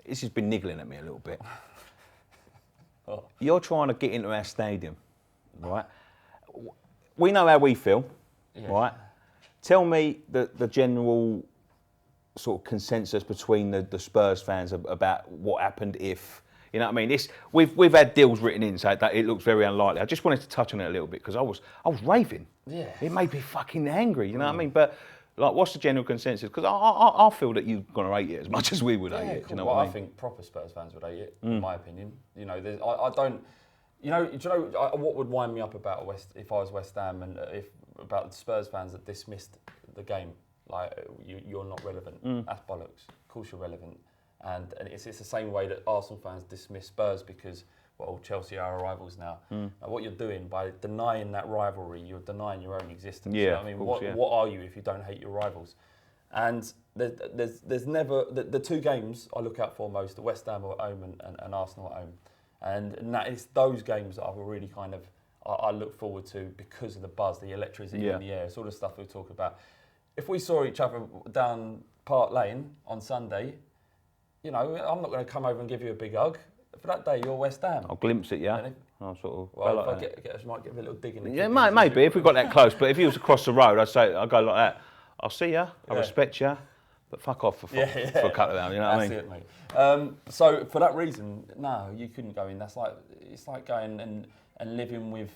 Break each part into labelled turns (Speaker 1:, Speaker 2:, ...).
Speaker 1: This has been niggling at me a little bit. You're trying to get into our stadium, right? We know how we feel, right? Tell me the general sort of consensus between the Spurs fans about what happened if, you know what I mean? We've had deals written in saying that it looks very unlikely. I just wanted to touch on it a little bit because I was raving.
Speaker 2: Yeah.
Speaker 1: It made me fucking angry, you know what I mean? But like, what's the general consensus? Because I feel that you're going to hate it as much as we would hate it.
Speaker 2: Cool.
Speaker 1: You know
Speaker 2: what
Speaker 1: I
Speaker 2: I
Speaker 1: mean?
Speaker 2: think proper Spurs fans would hate it, in my opinion. You know, I don't. You know, what would wind me up about if I was West Ham and about the Spurs fans that dismissed the game, like you're not relevant. That's bollocks. Of course you're relevant, and it's the same way that Arsenal fans dismiss Spurs because Chelsea are our rivals now. What you're doing by denying that rivalry, you're denying your own existence.
Speaker 1: Yeah,
Speaker 2: you know what I mean,
Speaker 1: course,
Speaker 2: what are you if you don't hate your rivals? And there's never the two games I look out for most: the West Ham at home and Arsenal at home. And that is those games that I really kind of I look forward to because of the buzz, the electricity in the air, it's all the stuff we talk about. If we saw each other down Hart Lane on Sunday, you know, I'm not going to come over and give you a big hug. For that day, you're West Ham.
Speaker 1: I'll glimpse it, yeah. I'll sort of.
Speaker 2: Well, if I might give a little dig in the
Speaker 1: yeah, maybe if we got that close. But if he was across the road, I'd go like that. I'll see you. I respect you. But fuck off for a couple of hours, you know what I mean?
Speaker 2: That's it, mate. So for that reason, no, you couldn't go in. It's like going and living with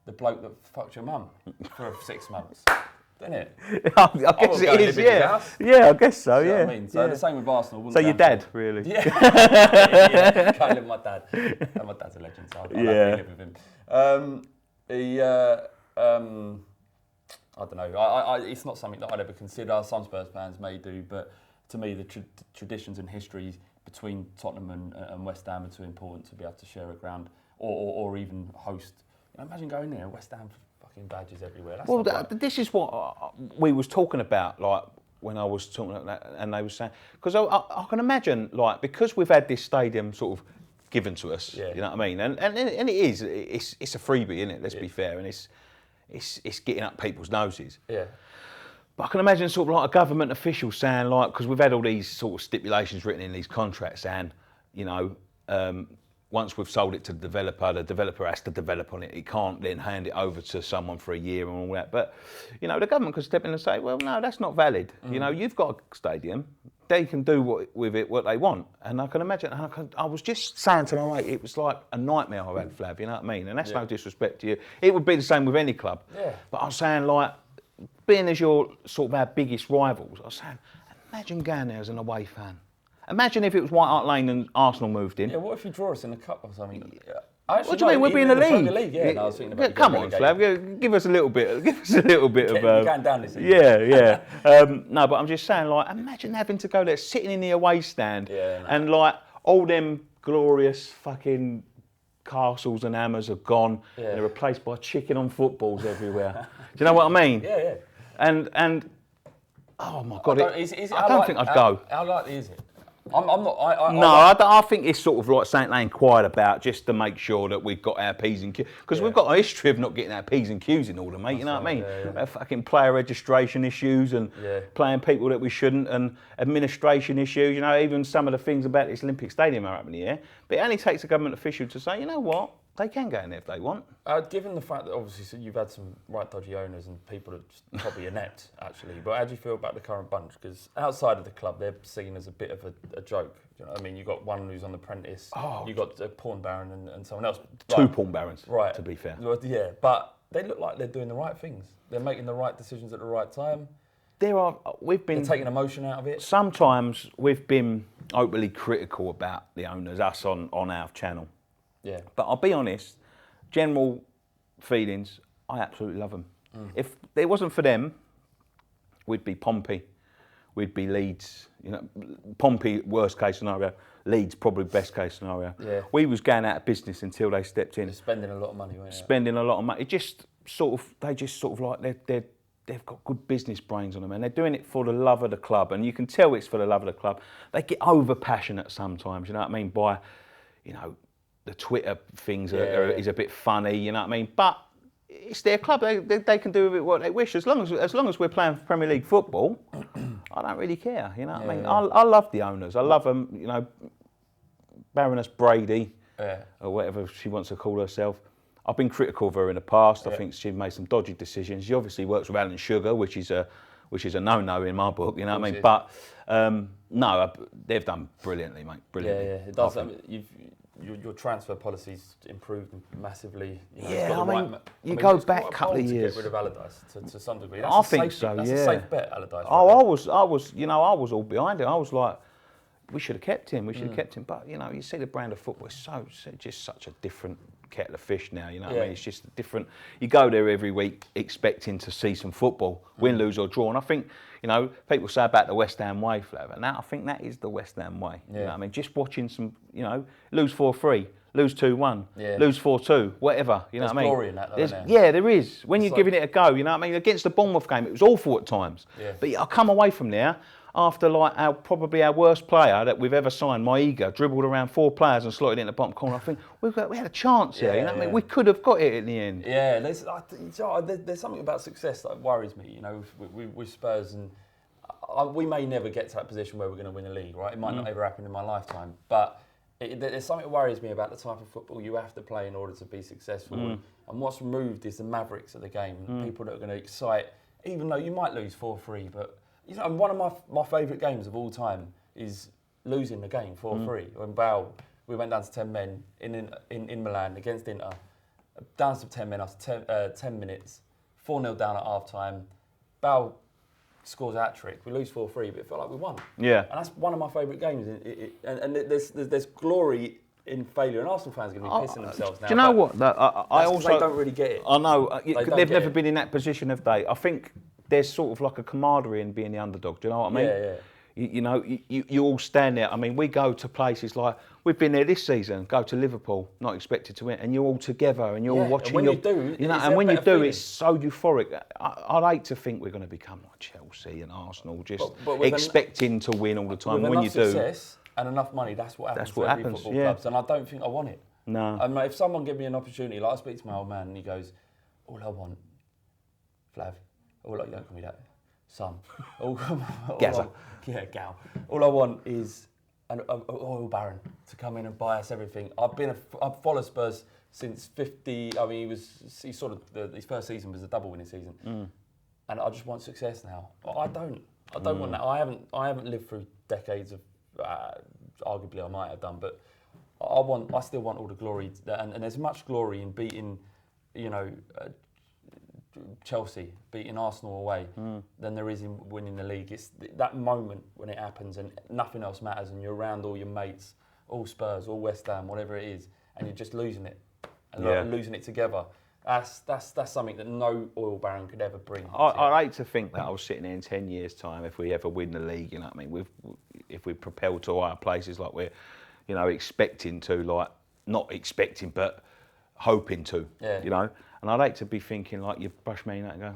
Speaker 2: the bloke that fucked your mum for 6 months, isn't it?
Speaker 1: I guess it is, yeah. Yeah, I guess so,
Speaker 2: You know
Speaker 1: yeah.
Speaker 2: what I mean? So the same with Arsenal.
Speaker 1: So your dad, really?
Speaker 2: Yeah. Yeah. Can't live with my dad. And my dad's a legend, so I'll live with him. I don't know. It's not something that I'd ever consider. Some Spurs fans may do, but to me, the traditions and history between Tottenham and West Ham are too important to be able to share a ground or even host. You know, imagine going there, West Ham fucking badges everywhere. That's
Speaker 1: this is what we was talking about, like when I was talking about that, and they were saying because I can imagine, like, because we've had this stadium sort of given to us. You know what I mean? And it is. It's a freebie, isn't it? Let's be fair, and it's getting up people's noses.
Speaker 2: Yeah.
Speaker 1: But I can imagine sort of like a government official saying, like, because we've had all these sort of stipulations written in these contracts, and, you know, once we've sold it to the developer has to develop on it. He can't then hand it over to someone for a year and all that. But, you know, the government could step in and say, well, no, that's not valid. You know, you've got a stadium. They can do with it what they want. And I can imagine, I was just saying to my mate, it was like a nightmare I've had, Flav, you know what I mean? And that's no disrespect to you. It would be the same with any club.
Speaker 2: Yeah.
Speaker 1: But I was saying, like, being as your sort of our biggest rivals, I was saying, imagine going there as an away fan. Imagine if it was White Hart Lane and Arsenal moved in.
Speaker 2: Yeah, what if you draw us in the cup or something?
Speaker 1: What do you mean? We'll be in the league.
Speaker 2: Yeah, no, I was thinking about
Speaker 1: come on, Flav. Give us a little bit. Give us a little bit of.
Speaker 2: You're going down this season.
Speaker 1: Yeah. No, but I'm just saying, like, imagine having to go there, sitting in the away stand, and like all them glorious fucking castles and hammers are gone. And they're replaced by chicken on footballs everywhere. Do you know what I mean?
Speaker 2: Yeah.
Speaker 1: And oh my God, I don't think I'd go.
Speaker 2: How likely is it? I'm not.
Speaker 1: I think it's sort of like something they inquired about just to make sure that we've got our P's and Q's. Because we've got a history of not getting our P's and Q's in order, mate. You know what I mean? Our fucking player registration issues and playing people that we shouldn't and administration issues. You know, even some of the things about this Olympic Stadium are happening here. But it only takes a government official to say, you know what? They can go in there if they want.
Speaker 2: Given the fact that obviously you've had some right dodgy owners and people that are probably inept, actually, but how do you feel about the current bunch? Because outside of the club, they're seen as a bit of a joke. You know what I mean? You've got one who's on The Apprentice, you've got a porn baron and someone else.
Speaker 1: Two porn barons,
Speaker 2: right?
Speaker 1: To be fair.
Speaker 2: Well, yeah, but they look like they're doing the right things. They're making the right decisions at the right time.
Speaker 1: They're
Speaker 2: taking emotion out of it.
Speaker 1: Sometimes we've been openly critical about the owners, us on our channel.
Speaker 2: Yeah.
Speaker 1: But I'll be honest, general feelings, I absolutely love them. If it wasn't for them, we'd be Pompey, we'd be Leeds. You know, Pompey, worst case scenario. Leeds, probably best case scenario.
Speaker 2: Yeah.
Speaker 1: We was going out of business until they stepped in.
Speaker 2: They're spending a lot of money, weren't they?
Speaker 1: Spending a lot of money. They just sort of like they've got good business brains on them, and they're doing it for the love of the club. And you can tell it's for the love of the club. They get over passionate sometimes. You know what I mean? By, you know, the Twitter things is a bit funny, you know what I mean? But it's their club. They can do with it what they wish. As long as we're playing Premier League football, I don't really care. You know what I mean?
Speaker 2: Yeah.
Speaker 1: I love the owners. I love them. You know, Baroness Brady, or whatever she wants to call herself. I've been critical of her in the past. I think she's made some dodgy decisions. She obviously works with Alan Sugar, which is a no-no in my book. You know what I mean? But no, they've done brilliantly, mate. Brilliantly.
Speaker 2: Yeah, it does. I mean, your transfer policy's improved massively. You know,
Speaker 1: Yeah, you go back a couple of years.
Speaker 2: To get rid of Allardyce to some degree.
Speaker 1: I think so.
Speaker 2: That's
Speaker 1: yeah.
Speaker 2: a safe bet, Allardyce.
Speaker 1: Oh, I was, you know, I was all behind it. I was like, we should have kept him. We should have kept him. But you know, you see the brand of football is just such a different kettle of fish now. You know what I mean? It's just different. You go there every week expecting to see some football, win, lose or draw. And I think, you know, people say about the West Ham way, Flav, and I think that is the West Ham way. You know what I mean? Just watching some, you know, lose 4-3. Lose 2-1, lose 4-2, whatever. You know what I mean?
Speaker 2: There's glory in that, though, isn't there?
Speaker 1: Yeah, there is. When you're giving it a go, you know what I mean? Against the Bournemouth game, it was awful at times. Yeah. But I come away from there after like probably our worst player that we've ever signed, Maiga, dribbled around 4 players and slotted it in the bottom corner. I think we had a chance here. You know what I mean? We could have got it in the end.
Speaker 2: Yeah, there's something about success that worries me. You know, with Spurs, and we may never get to that position where we're going to win a league, right? It might not ever happen in my lifetime, but there's something that worries me about the type of football you have to play in order to be successful. And what's removed is the mavericks of the game, people that are going to excite, even though you might lose 4-3. But you know, one of my favourite games of all time is losing the game 4-3. When we went down to 10 men in Milan against Inter, down to 10 men after 10 minutes, 4-0 down at half time. Bale scores a hat-trick. We lose 4-3, but it felt like we won. Yeah. And that's one of my favourite games. And there's glory in failure, and Arsenal fans are going to be pissing themselves now.
Speaker 1: Do you know what? I also
Speaker 2: they don't really get it.
Speaker 1: I know. They've never been in that position, have they? I think there's sort of like a camaraderie in being the underdog. Do you know what I mean?
Speaker 2: Yeah.
Speaker 1: You know, you all stand there. I mean, we go to places like, we've been there this season, go to Liverpool, not expected to win, and you're all together and you're all watching.
Speaker 2: And when you do,
Speaker 1: and when you do, it's so euphoric. I'd hate to think we're going to become like Chelsea and Arsenal, just expecting to win all the time.
Speaker 2: With
Speaker 1: when you do,
Speaker 2: success and enough money, that's what happens. Football clubs, and I don't think I want it.
Speaker 1: No.
Speaker 2: I mean, if someone give me an opportunity, like I speak to my old man, and he goes, "All I want, Flav, you don't call me that, son. Gal. All I want is an oil baron to come in and buy us everything. I've followed Spurs since 50. I mean, he sort of his first season was a double winning season, and I just want success now. I don't want that. I haven't lived through decades of. Arguably, I might have done, but I still want all the glory, and there's much glory in beating, you know, Chelsea, beating Arsenal away, than there is in winning the league. It's that moment when it happens and nothing else matters, and you're around all your mates, all Spurs, all West Ham, whatever it is, and you're just losing it, and losing it together. That's something that no oil baron could ever bring.
Speaker 1: I hate to think that I was sitting there in 10 years' time if we ever win the league. You know what I mean? If we're propelled to higher places like we're, you know, expecting to, like not expecting but hoping to. Yeah. You know, and I'd hate to be thinking like you brush me out and go,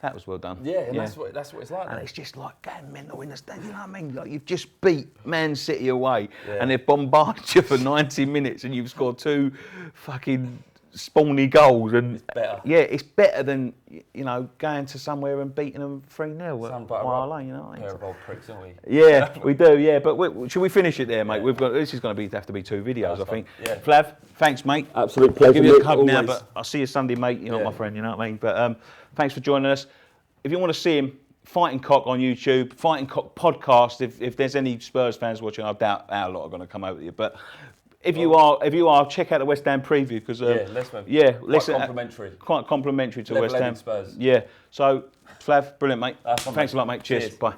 Speaker 1: that was well done.
Speaker 2: Yeah, and that's what it's like.
Speaker 1: And it's just like going mental in the stand. You know what I mean? Like you've just beat Man City away, and they've bombarded you for 90 minutes, and you've scored 2 fucking spawny goals, and
Speaker 2: it's better.
Speaker 1: Yeah, it's better than, you know, going to somewhere and beating them 3-0 at Hart Lane. You know,
Speaker 2: pair of old pricks, don't we?
Speaker 1: Yeah, we do. Yeah, but should we finish it there, mate? We've got this is going to have to be 2 videos, I think. Yeah. Flav, thanks, mate.
Speaker 2: Absolute pleasure.
Speaker 1: I'll give you a hug now, but I'll see you Sunday, mate. You're not my friend, you know what I mean? But thanks for joining us. If you want to see him, Fighting Cock on YouTube, Fighting Cock podcast. If there's any Spurs fans watching, I doubt our lot are going to come over to you, but. If you are, check out the West Ham preview because quite complimentary to West Ham.
Speaker 2: Spurs.
Speaker 1: Yeah. So Flav, brilliant, mate. Thanks a lot, mate. Cheers. Bye.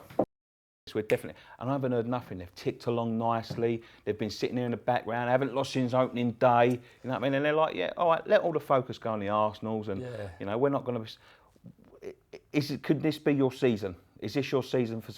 Speaker 1: We're definitely, and I haven't heard nothing. They've ticked along nicely. They've been sitting there in the background. Haven't lost since opening day. You know what I mean? And they're like, yeah, all right, let all the focus go on the Arsenals, and you know, we're not going to. Could this be your season? Is this your season for?